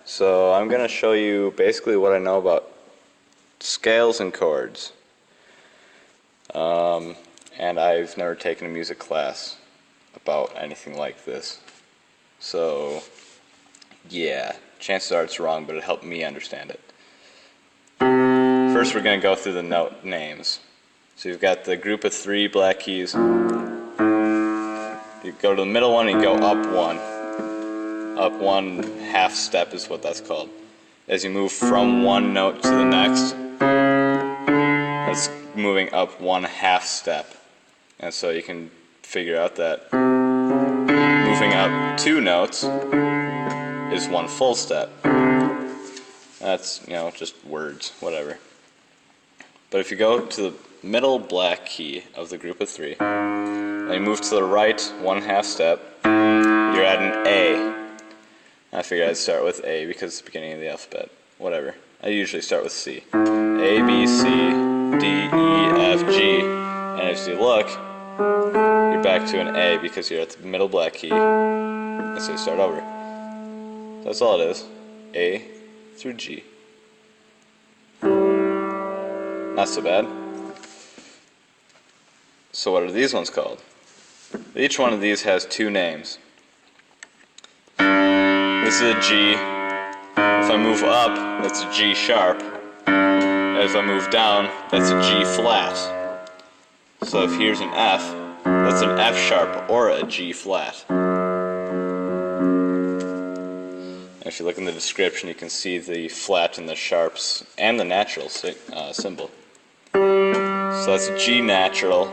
So I'm going to show you basically what I know about scales and chords. And I've never taken a music class about anything like this. So yeah, chances are it's wrong, but it helped me understand it. First we're going to go through the note names. So you've got the group of 3 black keys. You go to the middle one and you go up one. Up one half step is what that's called. As you move from one note to the next, that's moving up one half step. And so you can figure out that moving up 2 notes is one full step. That's, just words, whatever. But if you go to the middle black key of the group of 3, and you move to the right one half step, you're at an A. I figured I'd start with A because it's the beginning of the alphabet. Whatever. I usually start with C. A, B, C, D, E, F, G. And as you look, you're back to an A because you're at the middle black key. And so you start over. That's all it is. A through G. Not so bad. So what are these ones called? Each one of these has 2 names. This is a G. If I move up, that's a G sharp. And if I move down, that's a G flat. So if here's an F, that's an F sharp or a G flat. And if you look in the description, you can see the flat and the sharps and the natural symbol. So that's a G natural,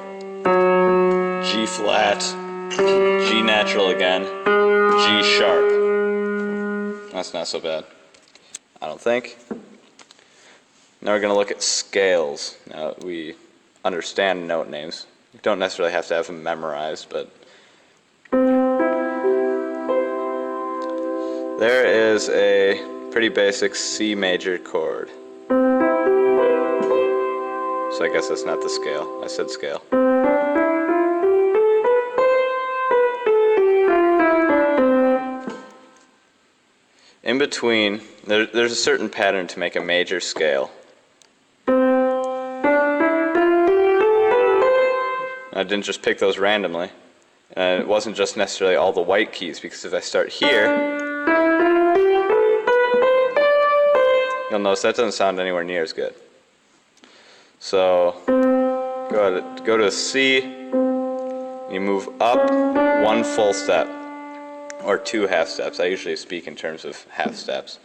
G flat, G natural again, G sharp. That's not so bad, I don't think. Now we're going to look at scales. Now we understand note names. You don't necessarily have to have them memorized, but there is a pretty basic C major chord. So I guess that's not the scale. I said scale. In between, there's a certain pattern to make a major scale. I didn't just pick those randomly. And it wasn't just necessarily all the white keys, because if I start here, you'll notice that doesn't sound anywhere near as good. So go to C, you move up 1 full step, or 2 half steps. I usually speak in terms of half steps.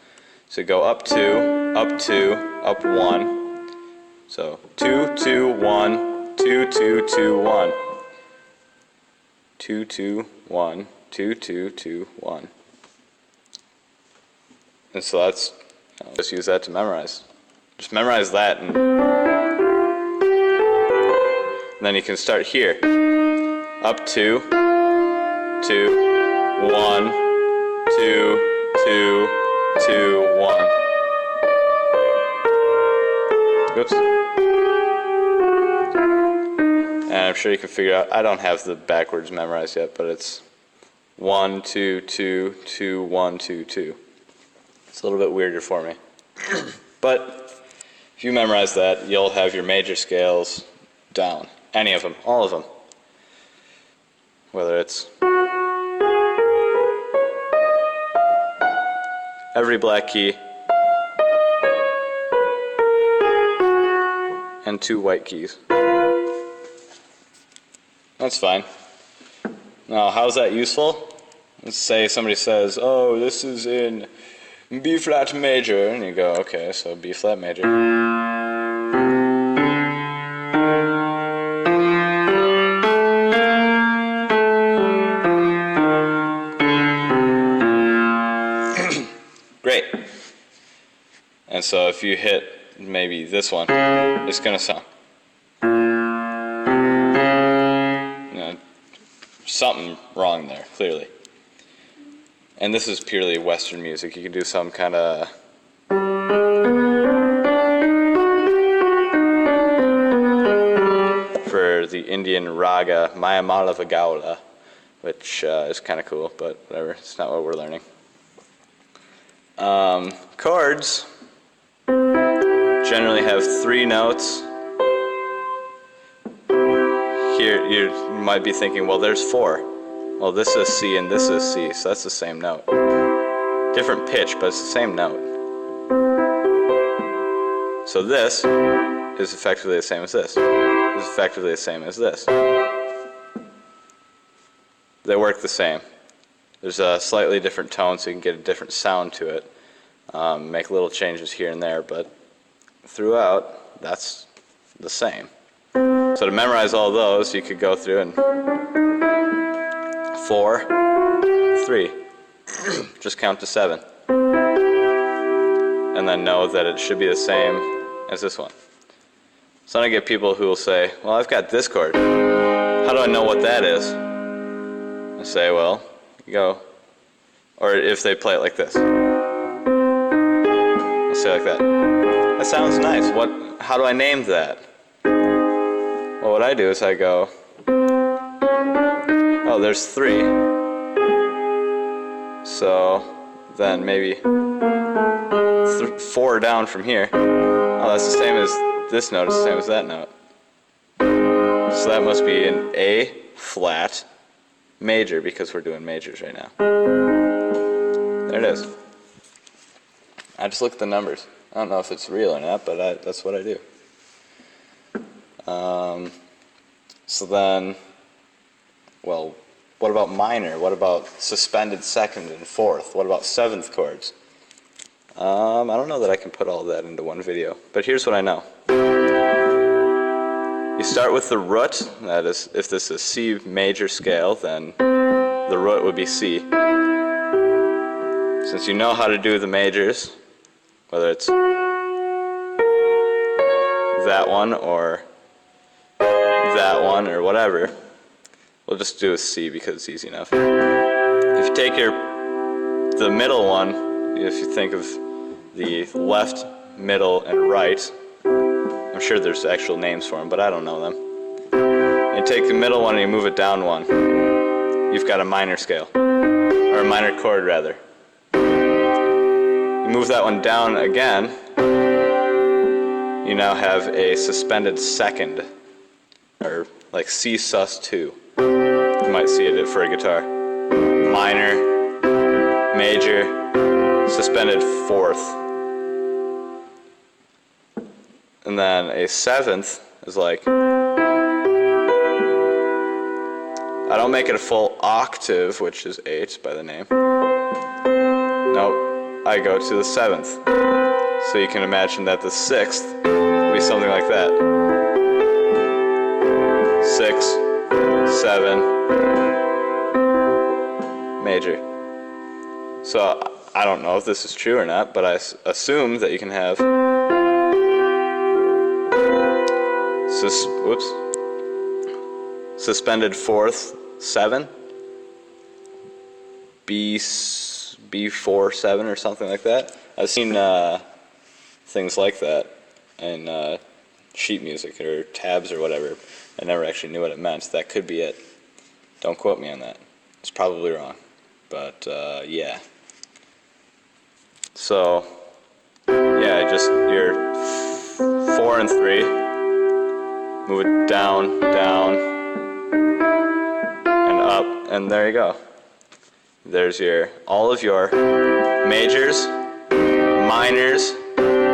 So go up 2, up 2, up 1. So 2, 2, 1, 2, 2, 2, 1. 2, 2, 1, 2, 2, 2, 1. And so I'll just use that to memorize. Just memorize that, and then you can start here. Up 2, 2, 1, 2, 2, 2, 1. Oops. And I'm sure you can figure out, I don't have the backwards memorized yet, but it's 1, 2, 2, 2, 1, 2, 2. It's a little bit weirder for me. But if you memorize that, you'll have your major scales down. Any of them, all of them. Whether it's every black key and 2 white keys. That's fine. Now, how's that useful? Let's say somebody says, oh, this is in B flat major, and you go, okay, so B flat major. Great. And so if you hit maybe this one, it's going to sound something wrong there, clearly. And this is purely Western music. You can do some kind of for the Indian raga Mayamala Vagaula, which is kind of cool, but whatever, it's not what we're learning. Chords generally have 3 notes. Here you might be thinking, well, there's 4. Well, this is C and this is C, so that's the same note. Different pitch, but it's the same note. So this is effectively the same as this. This is effectively the same as this. They work the same. There's a slightly different tone, so you can get a different sound to it. Make little changes here and there, but throughout, that's the same. So to memorize all those, you could go through and 4, 3. Just count to 7. And then know that it should be the same as this one. So then I get people who will say, well, I've got this chord. How do I know what that is? I say, well, you go, or if they play it like this. I'll say like that. That sounds nice. How do I name that? Well, what I do is I go, oh, there's 3. So then maybe 4 down from here. Oh, that's the same as this note, it's the same as that note. So that must be an A flat major, because we're doing majors right now. There it is. I just look at the numbers. I don't know if it's real or not, but that's what I do. So then, well, what about minor? What about suspended 2nd and 4th? What about 7th chords? I don't know that I can put all that into one video, but here's what I know. You start with the root, that is, if this is C major scale, then the root would be C. Since you know how to do the majors, whether it's that one or that one or whatever, we'll just do a C because it's easy enough. If you take the middle one, if you think of the left, middle, and right, I'm sure there's actual names for them, but I don't know them. You take the middle one and you move it down 1. You've got a minor scale, or a minor chord rather. You move that one down again, you now have a suspended 2nd, or like C sus2. You might see it for a guitar. Minor, major, suspended 4th. And then a 7th is like, I don't make it a full octave, which is 8 by the name. Nope, I go to the 7th. So you can imagine that the 6th will be something like that. 6, 7, major. So I don't know if this is true or not, but I assume that you can have suspended 4th 7, B4 7 or something like that. I've seen things like that in sheet music or tabs or whatever. I never actually knew what it meant. That could be it. Don't quote me on that. It's probably wrong, but yeah. So yeah, just your 4 and 3. Move it down, down, and up, and there you go. There's all of your majors, minors,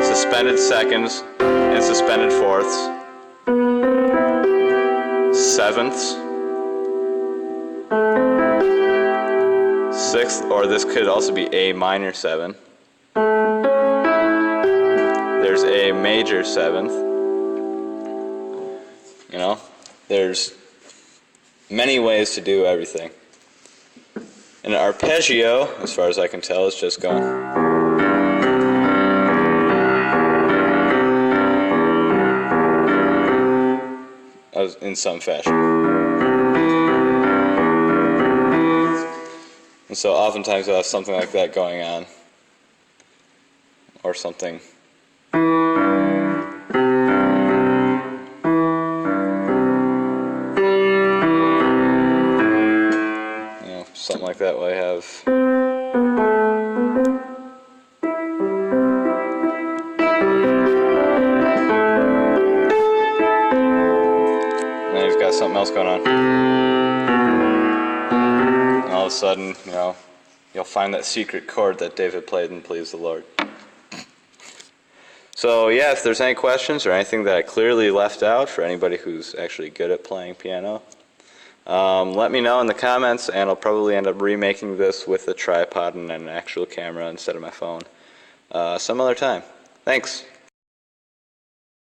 suspended 2nds, and suspended 4ths, 7ths, 6th, or this could also be A minor 7. There's a major 7th. You know, there's many ways to do everything. And an arpeggio, as far as I can tell, is just going in some fashion. And so oftentimes I'll have something like that going on, or something. Something like that, where I have then you've got something else going on. And all of a sudden, you know, you'll find that secret chord that David played and pleased the Lord. So yeah, if there's any questions or anything that I clearly left out for anybody who's actually good at playing piano, let me know in the comments, and I'll probably end up remaking this with a tripod and an actual camera instead of my phone some other time. Thanks.